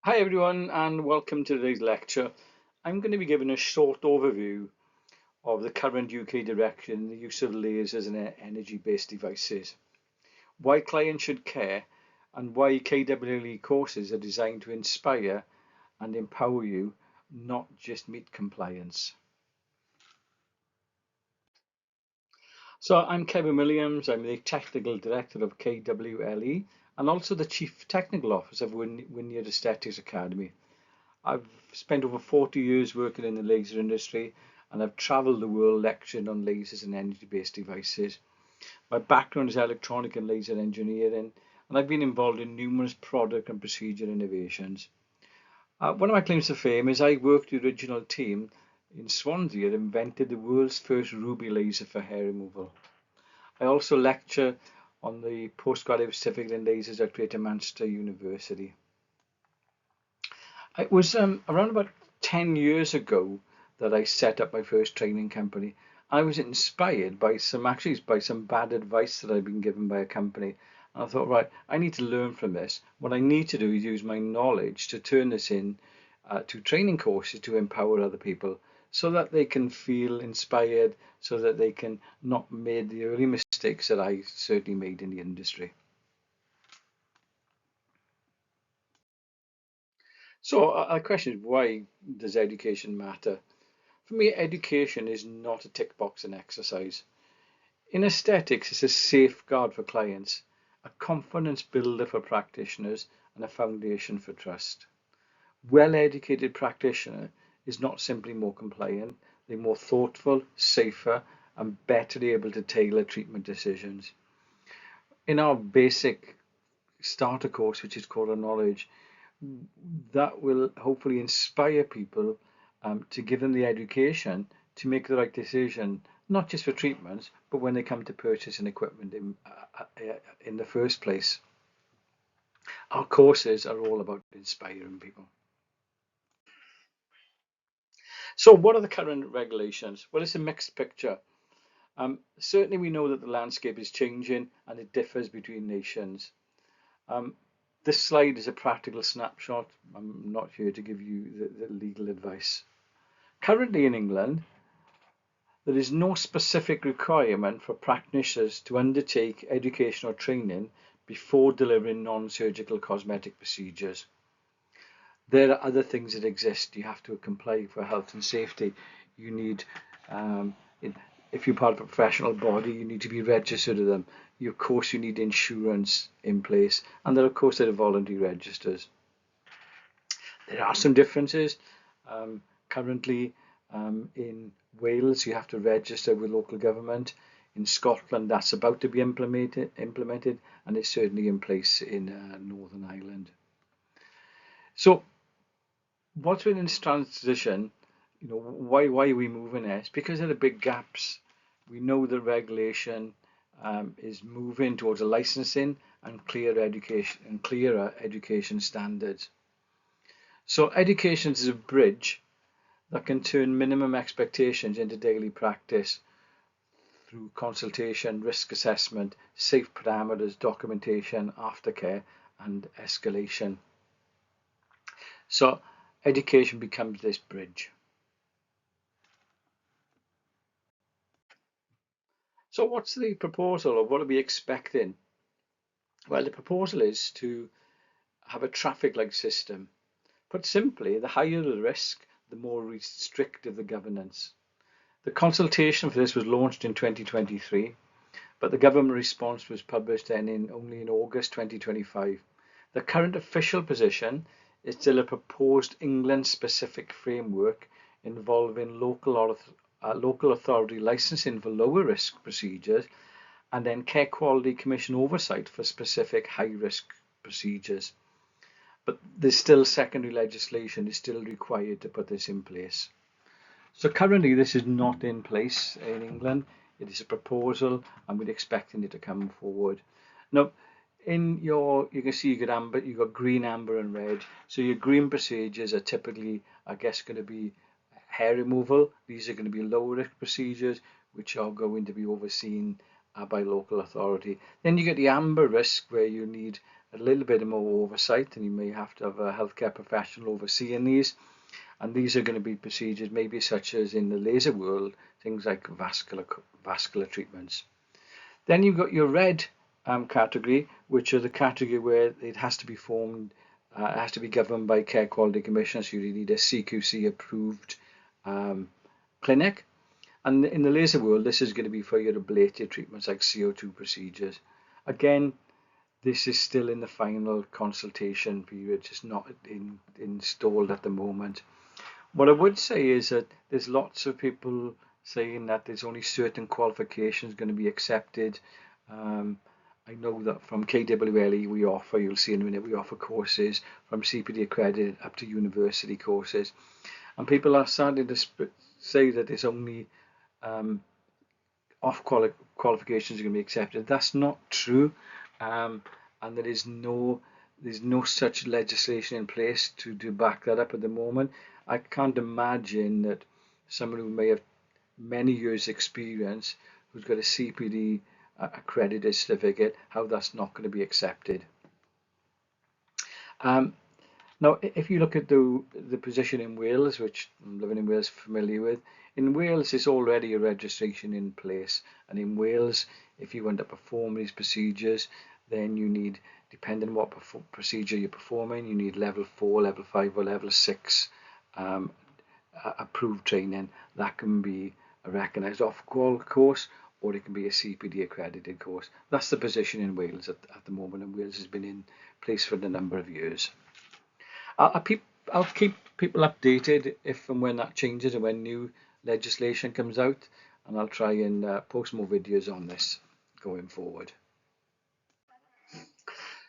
Hi everyone and welcome to today's lecture. I'm going to be giving a short overview of the current UK direction in the use of lasers and energy-based devices, why clients should care, and why KWLE courses are designed to inspire and empower you, not just meet compliance. So I'm Kevin Williams, I'm the Technical Director of KWLE and also the Chief Technical Officer of Wynyard Aesthetics Academy. I've spent over 40 years working in the laser industry and I've traveled the world lecturing on lasers and energy-based devices. My background is electronic and laser engineering, and I've been involved in numerous product and procedure innovations. One of my claims to fame is I worked with the original team in Swansea that invented the world's first ruby laser for hair removal. I also lecture on the postgraduate certificate in lasers at Greater Manchester University. It was around about 10 years ago that I set up my first training company. I was inspired by some bad advice that I'd been given by a company. And I thought, right, I need to learn from this. What I need to do is use my knowledge to turn this in to training courses to empower other people so that they can feel inspired, so that they can not make the early mistakes that I certainly made in the industry. So a question is, why does education matter? For me, education is not a tick boxing exercise. In aesthetics, it's a safeguard for clients, a confidence builder for practitioners, and a foundation for trust. Well-educated practitioner is not simply more compliant, they're more thoughtful, safer, and better able to tailor treatment decisions. In our basic starter course, which is called a knowledge, that will hopefully inspire people to give them the education to make the right decision, not just for treatments, but when they come to purchase an equipment in the first place. Our courses are all about inspiring people. So, what are the current regulations? Well, it's a mixed picture. Certainly, we know that the landscape is changing and it differs between nations. Um, this slide is a practical snapshot. I'm not here to give you the legal advice. Currently in England, there is no specific requirement for practitioners to undertake educational training before delivering non-surgical cosmetic procedures. There are other things that exist. You have to comply for health and safety. You need, um, if you're part of a professional body, you need to be registered to them. Of course, you need insurance in place, and there, of course, there are voluntary registers. There are some differences. Currently, in Wales, you have to register with local government. In Scotland, that's about to be implemented, and it's certainly in place in Northern Ireland. So, what's been in this transition? Why are we moving there? It's because of the big gaps. We know the regulation is moving towards a licensing and clearer education standards. So education is a bridge that can turn minimum expectations into daily practice through consultation, risk assessment, safe parameters, documentation, aftercare, and escalation. So education becomes this bridge. So what's the proposal, or what are we expecting? Well, the proposal is to have a traffic light system. Put simply, the higher the risk, the more restrictive the governance. The consultation for this was launched in 2023, but the government response was published only in August 2025. The current official position is still a proposed England-specific framework involving local authority licensing for lower risk procedures and then Care Quality Commission oversight for specific high-risk procedures. But there's still secondary legislation is still required to put this in place. So currently this is not in place in England. It is a proposal and we're expecting it to come forward. Now, you can see you've got green, amber and red. So your green procedures are typically, I guess, going to be hair removal. These are going to be low risk procedures, which are going to be overseen by local authority. Then you get the amber risk where you need a little bit more oversight, and you may have to have a healthcare professional overseeing these. And these are going to be procedures maybe such as in the laser world, things like vascular treatments. Then you've got your red category, which are the category where it has to be formed, it has to be governed by Care Quality Commission, so you need a CQC approved clinic. And in the laser world, this is going to be for your ablative treatments like CO2 procedures. Again, this is still in the final consultation period, just not installed at the moment. What I would say is that there's lots of people saying that there's only certain qualifications going to be accepted. I know that from KWLE we offer, you'll see in a minute, we offer courses from CPD accredited up to university courses. And people are starting to say that there's only off qualifications are going to be accepted. That's not true, and there's no such legislation in place to back that up at the moment. I can't imagine that someone who may have many years experience, who's got a CPD accredited certificate, how that's not going to be accepted. Now, if you look at the position in Wales, which I'm living in Wales familiar with, in Wales there's already a registration in place, and in Wales, if you want to perform these procedures, then you need, depending on what procedure you're performing, you need level 4, level 5 or level 6 approved training. That can be a recognised off-qual course, or it can be a CPD accredited course. That's the position in Wales at the moment, and Wales has been in place for a number of years. I'll keep people updated if and when that changes and when new legislation comes out, and I'll try and post more videos on this going forward.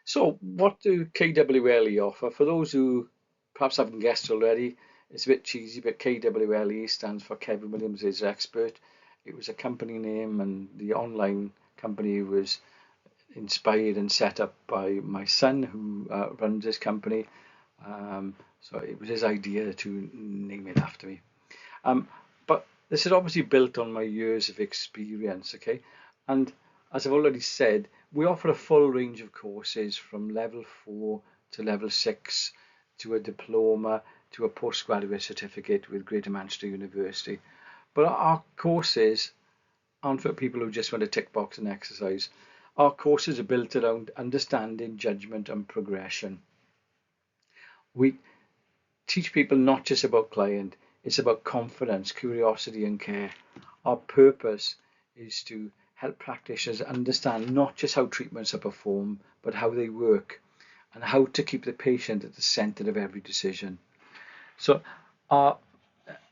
So what do KWLE offer? For those who perhaps haven't guessed already, it's a bit cheesy, but KWLE stands for Kevin Williams is Expert. It was a company name, and the online company was inspired and set up by my son, who runs this company. So it was his idea to name it after me. But this is obviously built on my years of experience, okay? And as I've already said, we offer a full range of courses from level 4 to level 6 to a diploma to a postgraduate certificate with Greater Manchester University. But our courses aren't for people who just want to tick box and exercise. Our courses are built around understanding, judgment and progression. We teach people not just about client, it's about confidence, curiosity and care. Our purpose is to help practitioners understand not just how treatments are performed, but how they work and how to keep the patient at the centre of every decision. So our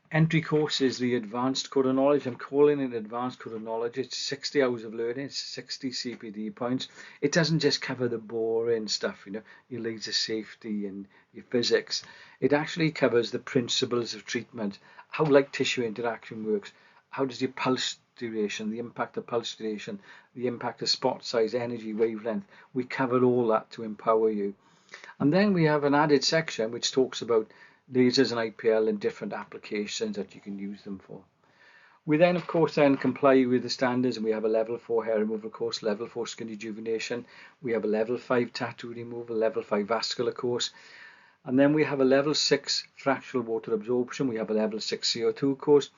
entry course is the Advanced Code of Knowledge. I'm calling it Advanced Code of Knowledge. It's 60 hours of learning, it's 60 CPD points. It doesn't just cover the boring stuff, you know, your laser safety and your physics. It actually covers the principles of treatment, how light tissue interaction works, how does your pulse duration, the impact of pulse duration, the impact of spot size, energy, wavelength. We cover all that to empower you. And then we have an added section which talks about lasers and IPL and different applications that you can use them for. We then, of course, then comply with the standards, and we have a level 4 hair removal course, level 4 skin rejuvenation. We have a level 5 tattoo removal, level 5 vascular course. And then we have a level 6 fractional water absorption. We have a level 6 CO2 course,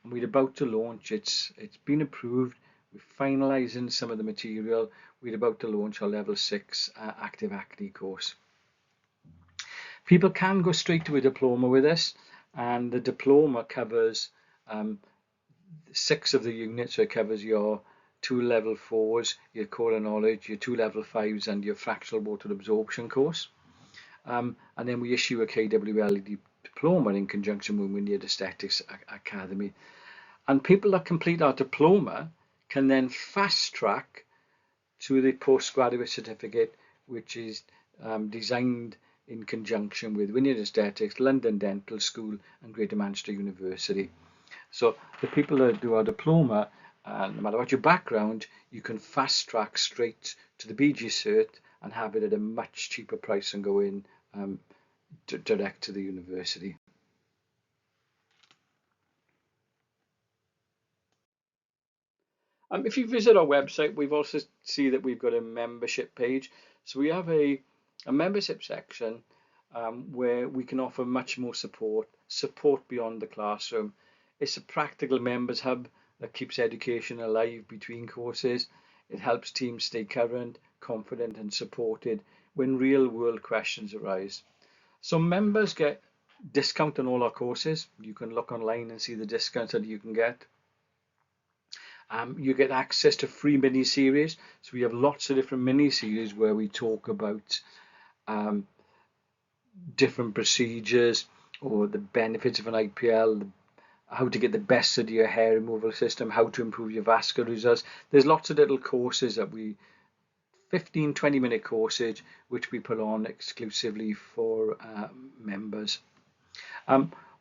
and we're about to launch. It's been approved. We're finalising some of the material. We're about to launch our level 6 active acne course. People can go straight to a diploma with us, and the diploma covers 6 of the units. So it covers your 2 level 4s, your core of knowledge, your 2 level 5s, and your fractional water absorption course. And then we issue a KWLE diploma in conjunction with Wynyard Aesthetics Academy. And people that complete our diploma can then fast track to the postgraduate certificate, which is designed in conjunction with Wynyard Aesthetics, London Dental School and Greater Manchester University. So the people that do our diploma, no matter what your background, you can fast track straight to the BG cert and have it at a much cheaper price and go in direct to the university. If you visit our website, we've also see that we've got a membership page. So we have a membership section where we can offer much more support beyond the classroom. It's a practical members hub that keeps education alive between courses. It helps teams stay current, confident and supported when real world questions arise. So members get discount on all our courses. You can look online and see the discounts that you can get. You get access to free mini series. So we have lots of different mini series where we talk about um, different procedures or the benefits of an IPL, how to get the best out of your hair removal system, how to improve your vascular results. There's lots of little courses that 15-20 minute courses which we put on exclusively for members.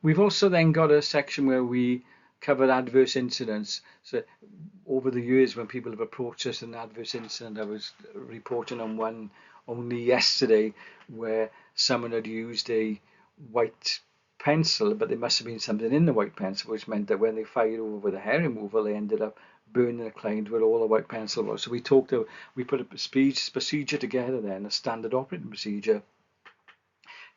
We've also then got a section where we cover adverse incidents. So over the years when people have approached us an adverse incident, I was reporting on one only yesterday where someone had used a white pencil, but there must have been something in the white pencil, which meant that when they fired over with a hair removal, they ended up burning the client where all the white pencil was. So we put a procedure together then, a standard operating procedure,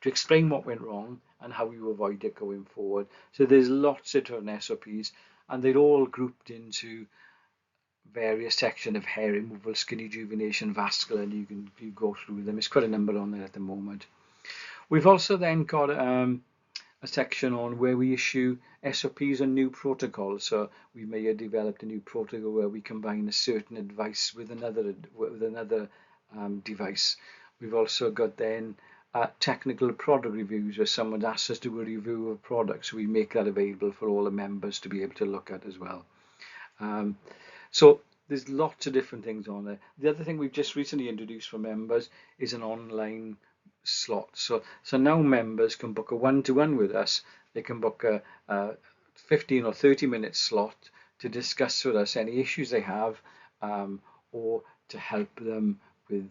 to explain what went wrong and how you avoid it going forward. So there's lots of different SOPs, and they're all grouped into various sections of hair removal, skin rejuvenation, vascular, and you go through them. There's quite a number on there at the moment. We've also then got a section on where we issue SOPs and new protocols. So we may have developed a new protocol where we combine a certain advice with another device. We've also got then technical product reviews where someone asks us to do a review of a product, so we make that available for all the members to be able to look at as well. So there's lots of different things on there. The other thing we've just recently introduced for members is an online slot. So now members can book a one-to-one with us. They can book a 15 or 30-minute slot to discuss with us any issues they have, or to help them with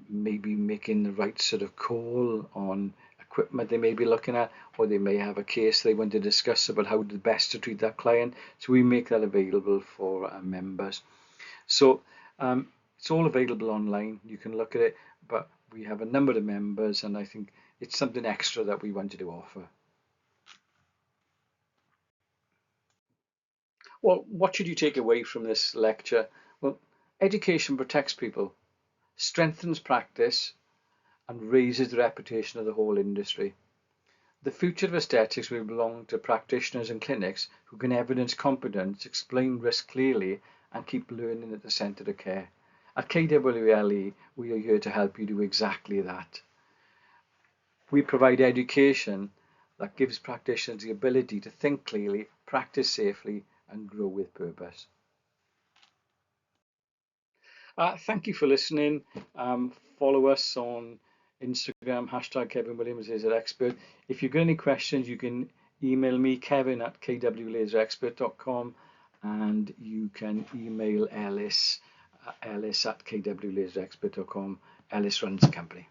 maybe making the right sort of call on equipment they may be looking at, or they may have a case they want to discuss about how the best to treat that client. So we make that available for members. So it's all available online. You can look at it, but we have a number of members, and I think it's something extra that we wanted to offer. Well, what should you take away from this lecture? Well, education protects people, strengthens practice, and raises the reputation of the whole industry. The future of aesthetics will belong to practitioners and clinics who can evidence competence, explain risk clearly, and keep learning at the centre of care. At KWLE, we are here to help you do exactly that. We provide education that gives practitioners the ability to think clearly, practice safely, and grow with purpose. Thank you for listening. Follow us on Instagram, hashtag Kevin Williams is an expert. If you've got any questions, you can email me, Kevin at kwlaserexpert.com, and you can email Ellis at kwlaserexpert.com. Ellis runs the company.